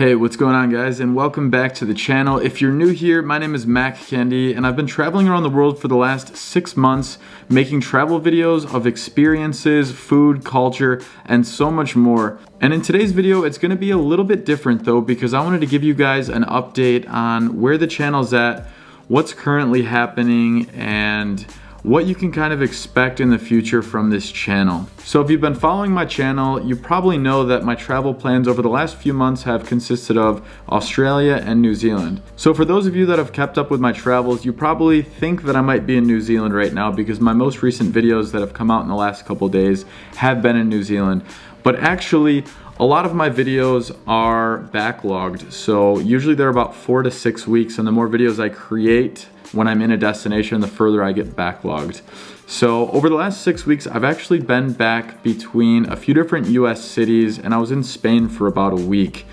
Hey, what's going on guys, and welcome back to the channel. If you're new here, my name is Mac Candy and I've been traveling around the world for the last 6 months making travel videos of experiences, food, culture, and so much more. And in today's video, it's going to be a little bit different though, because I wanted to give you guys an update on where the channel's at, what's currently happening, and what you can kind of expect in the future from this channel. So if you've been following my channel, you probably know that my travel plans over the last few months have consisted of Australia and New Zealand. So for those of you that have kept up with my travels, you probably think that I might be in New Zealand right now because my most recent videos that have come out in the last couple days have been in New Zealand. But actually, a lot of my videos are backlogged. So usually they're about 4 to 6 weeks, and the more videos I create when I'm in a destination, the further I get backlogged. So over the last 6 weeks, I've actually been back between a few different US cities, and I was in Spain for about a week.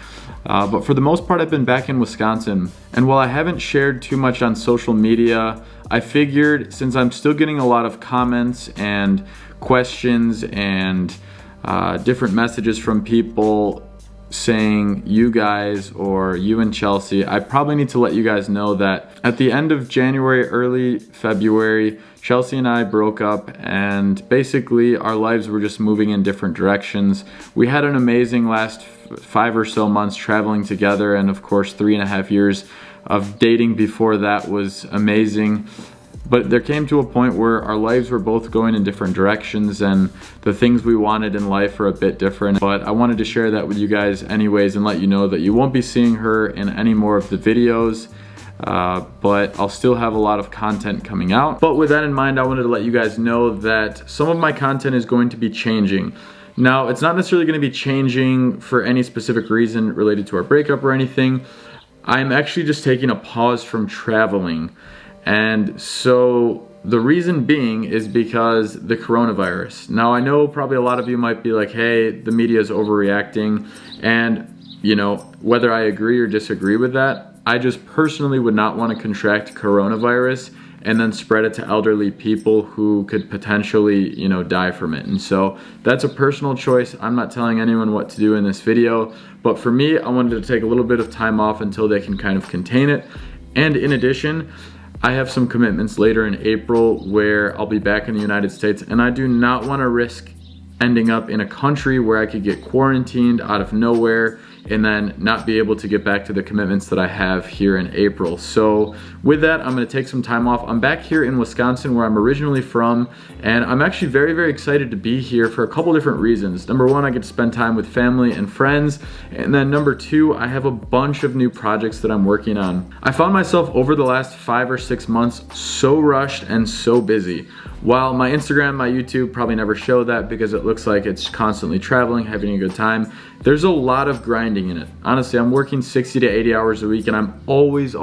But for the most part, I've been back in Wisconsin. And while I haven't shared too much on social media, I figured since I'm still getting a lot of comments and questions and different messages from people saying you guys or you and Chelsea, I probably need to let you guys know that at the end of January, early February, Chelsea and I broke up, and basically our lives were just moving in different directions. We had an amazing last 5 or so months traveling together, and of course 3.5 years of dating before that was amazing. But there came to a point where our lives were both going in different directions, and the things we wanted in life are a bit different. But I wanted to share that with you guys anyways and let you know that you won't be seeing her in any more of the videos, but I'll still have a lot of content coming out. But with that in mind, I wanted to let you guys know that some of my content is going to be changing. Now, it's not necessarily going to be changing for any specific reason related to our breakup or anything. I'm actually just taking a pause from traveling. And so the reason being is because the coronavirus. Now I know probably a lot of you might be like, hey, the media is overreacting. And you know, whether I agree or disagree with that, I just personally would not want to contract coronavirus and then spread it to elderly people who could potentially, you know, die from it. And so that's a personal choice. I'm not telling anyone what to do in this video, but for me, I wanted to take a little bit of time off until they can kind of contain it. And in addition, I have some commitments later in April where I'll be back in the United States, and I do not want to risk ending up in a country where I could get quarantined out of nowhere and then not be able to get back to the commitments that I have here in April. So with that, I'm going to take some time off. I'm back here in Wisconsin where I'm originally from, and I'm actually very, very excited to be here for a couple different reasons. Number one, I get to spend time with family and friends, and then number two, I have a bunch of new projects that I'm working on. I found myself over the last 5 or 6 months so rushed and so busy. While my Instagram, my YouTube probably never show that because it looks like it's constantly traveling, having a good time, there's a lot of grinding in it. Honestly, I'm working 60 to 80 hours a week, and I'm always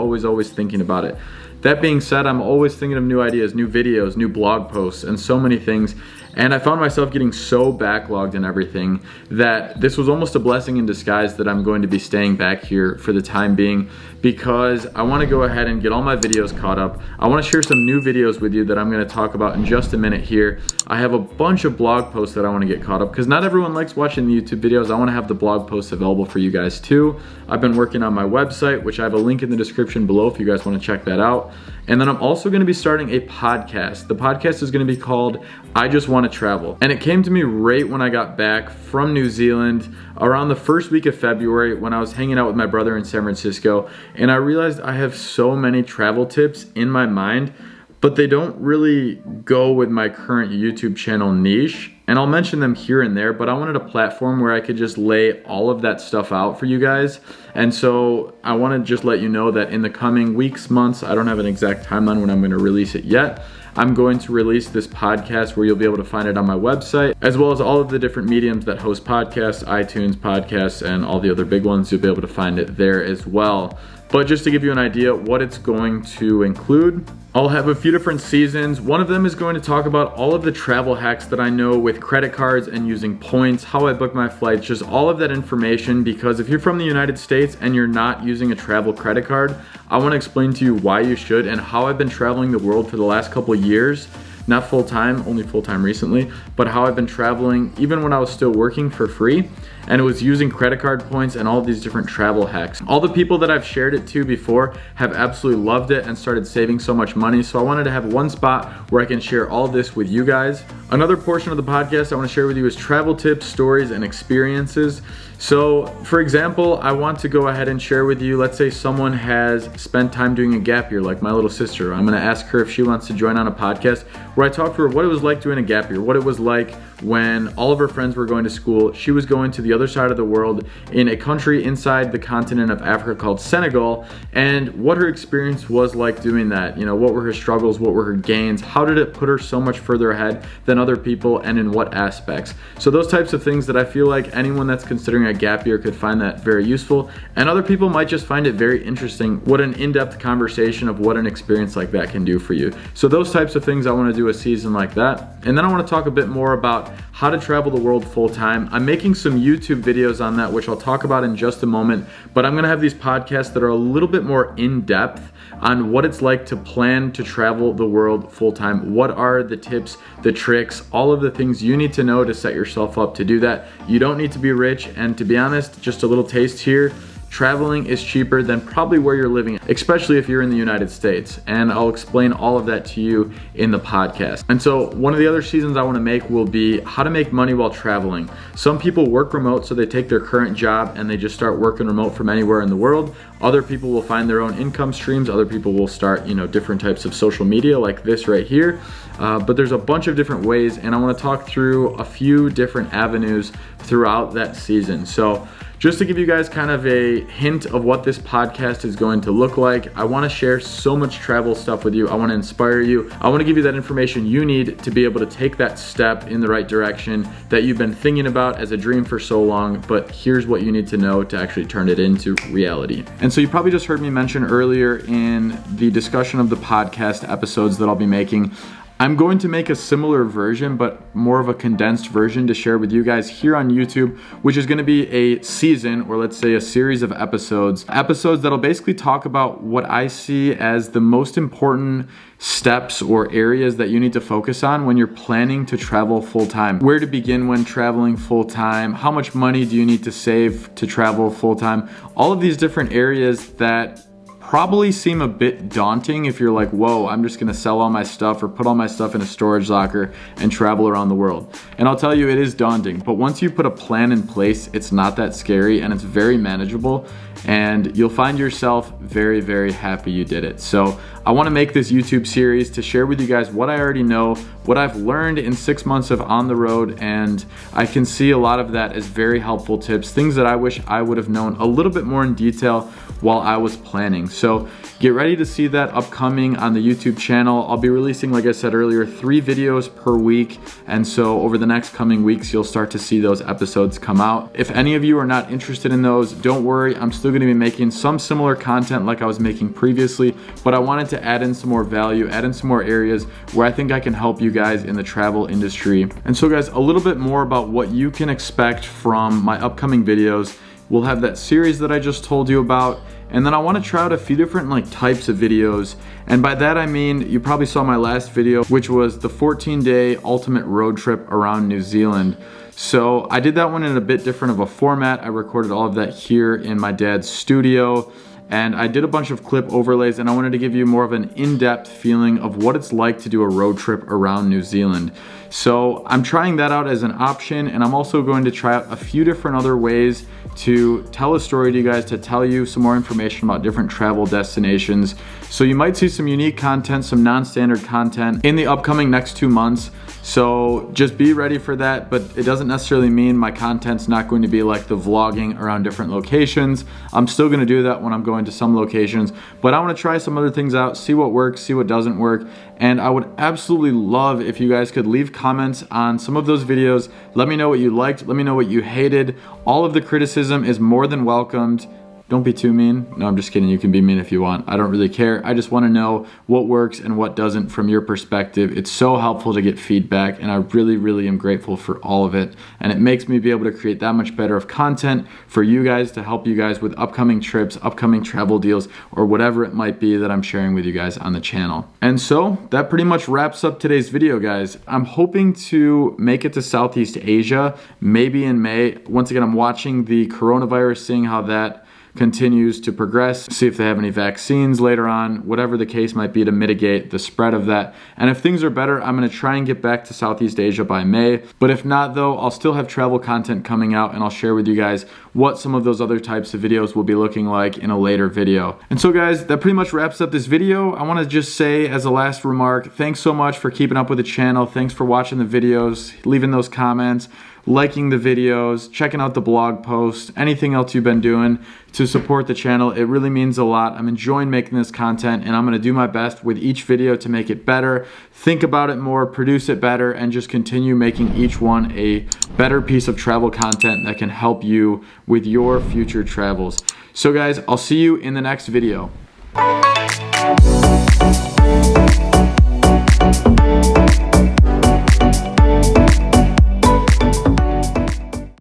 thinking about it. That being said, I'm always thinking of new ideas, new videos, new blog posts, and so many things. And I found myself getting so backlogged and everything that this was almost a blessing in disguise that I'm going to be staying back here for the time being, because I want to go ahead and get all my videos caught up. I want to share some new videos with you that I'm going to talk about in just a minute here. I have a bunch of blog posts that I want to get caught up because not everyone likes watching the YouTube videos. I want to have the blog posts available for you guys too. I've been working on my website, which I have a link in the description below if you guys want to check that out. And then I'm also going to be starting a podcast. The podcast is going to be called I Just Want to Travel. And it came to me right when I got back from New Zealand around the first week of February when I was hanging out with my brother in San Francisco. And I realized I have so many travel tips in my mind, but they don't really go with my current YouTube channel niche. And I'll mention them here and there, but I wanted a platform where I could just lay all of that stuff out for you guys. And so I want to just let you know that in the coming weeks, months, I don't have an exact timeline when I'm going to release it yet. I'm going to release this podcast where you'll be able to find it on my website, as well as all of the different mediums that host podcasts, iTunes podcasts, and all the other big ones. You'll be able to find it there as well. But just to give you an idea what it's going to include, I'll have a few different seasons. One of them is going to talk about all of the travel hacks that I know with credit cards and using points, how I book my flights, just all of that information, because if you're from the United States and you're not using a travel credit card, I want to explain to you why you should and how I've been traveling the world for the last couple of years. Not full-time, only full-time recently, but how I've been traveling even when I was still working for free. and it was using credit card points and all these different travel hacks. All the people that I've shared it to before have absolutely loved it and started saving so much money. So I wanted to have one spot where I can share all this with you guys. Another portion of the podcast I want to share with you is travel tips, stories, and experiences. So for example, I want to go ahead and share with you, let's say someone has spent time doing a gap year, like my little sister. I'm gonna ask her if she wants to join on a podcast where I talk to her what it was like doing a gap year, what it was like when all of her friends were going to school. She was going to the other side of the world in a country inside the continent of Africa called Senegal, and what her experience was like doing that. You know, what were her struggles, what were her gains, how did it put her so much further ahead than other people, and in what aspects. So those types of things that I feel like anyone that's considering a gap year could find that very useful, and other people might just find it very interesting, what an in-depth conversation of what an experience like that can do for you. So those types of things, I want to do a season like that. And then I want to talk a bit more about how to travel the world full-time. I'm making some YouTube videos on that, which I'll talk about in just a moment, but I'm going to have these podcasts that are a little bit more in-depth on what it's like to plan to travel the world full-time. What are the tips, the tricks, all of the things you need to know to set yourself up to do that. You don't need to be rich, and to be honest, just a little taste here, traveling is cheaper than probably where you're living, especially if you're in the United States. And I'll explain all of that to you in the podcast. And so one of the other seasons I want to make will be how to make money while traveling. Some people work remote, so they take their current job and they just start working remote from anywhere in the world. Other people will find their own income streams. Other people will start, different types of social media like this right here. But there's a bunch of different ways, and I want to talk through a few different avenues throughout that season. So just to give you guys kind of a hint of what this podcast is going to look like, I want to share so much travel stuff with you. I want to inspire you. I want to give you that information you need to be able to take that step in the right direction that you've been thinking about as a dream for so long, but here's what you need to know to actually turn it into reality. And so you probably just heard me mention earlier in the discussion of the podcast episodes that I'll be making, I'm going to make a similar version, but more of a condensed version to share with you guys here on YouTube, which is going to be a season, or let's say a series of episodes that'll basically talk about what I see as the most important steps or areas that you need to focus on when you're planning to travel full-time. Where to begin when traveling full-time, how much money do you need to save to travel full-time, all of these different areas that probably seem a bit daunting if you're like, whoa, I'm just gonna sell all my stuff or put all my stuff in a storage locker and travel around the world. And I'll tell you, it is daunting, but once you put a plan in place, it's not that scary and it's very manageable, and you'll find yourself very, very happy you did it. So I wanna make this YouTube series to share with you guys what I already know, what I've learned in 6 months of on the road, and I can see a lot of that as very helpful tips, things that I wish I would have known a little bit more in detail while I was planning. So get ready to see that upcoming on the YouTube channel. I'll be releasing, like I said earlier, 3 videos per week. And so over the next coming weeks, you'll start to see those episodes come out. If any of you are not interested in those, don't worry. I'm still gonna be making some similar content like I was making previously, but I wanted to add in some more value, add in some more areas where I think I can help you guys in the travel industry. And so guys, a little bit more about what you can expect from my upcoming videos. We'll have that series that I just told you about, and then I want to try out a few different types of videos. And by that I mean, you probably saw my last video, which was the 14-day ultimate road trip around New Zealand. So I did that one in a bit different of a format. I recorded all of that here in my dad's studio, and I did a bunch of clip overlays, and I wanted to give you more of an in-depth feeling of what it's like to do a road trip around New Zealand. So I'm trying that out as an option, and I'm also going to try out a few different other ways to tell a story to you guys, to tell you some more information about different travel destinations. So you might see some unique content, some non-standard content in the upcoming next 2 months. So just be ready for that, but it doesn't necessarily mean my content's not going to be like the vlogging around different locations. I'm still gonna do that when I'm going to some locations, but I wanna try some other things out, see what works, see what doesn't work. And I would absolutely love if you guys could leave comments on some of those videos. Let me know what you liked, let me know what you hated. All of the criticism is more than welcomed. Don't be too mean. No, I'm just kidding. You can be mean if you want. I don't really care. I just want to know what works and what doesn't from your perspective. It's so helpful to get feedback, and I really, really am grateful for all of it. And it makes me be able to create that much better of content for you guys to help you guys with upcoming trips, upcoming travel deals, or whatever it might be that I'm sharing with you guys on the channel. And so that pretty much wraps up today's video, guys. I'm hoping to make it to Southeast Asia, maybe in May. Once again, I'm watching the coronavirus, seeing how that continues to progress, see if they have any vaccines later on, whatever the case might be to mitigate the spread of that. And if things are better, I'm gonna try and get back to Southeast Asia by May. But if not though, I'll still have travel content coming out and I'll share with you guys what some of those other types of videos will be looking like in a later video. And so guys, that pretty much wraps up this video. I wanna just say as a last remark, thanks so much for keeping up with the channel. Thanks for watching the videos, leaving those comments, liking the videos, checking out the blog posts, anything else you've been doing to support the channel. It really means a lot. I'm enjoying making this content and I'm gonna do my best with each video to make it better, think about it more, produce it better, and just continue making each one a better piece of travel content that can help you with your future travels. So guys, I'll see you in the next video.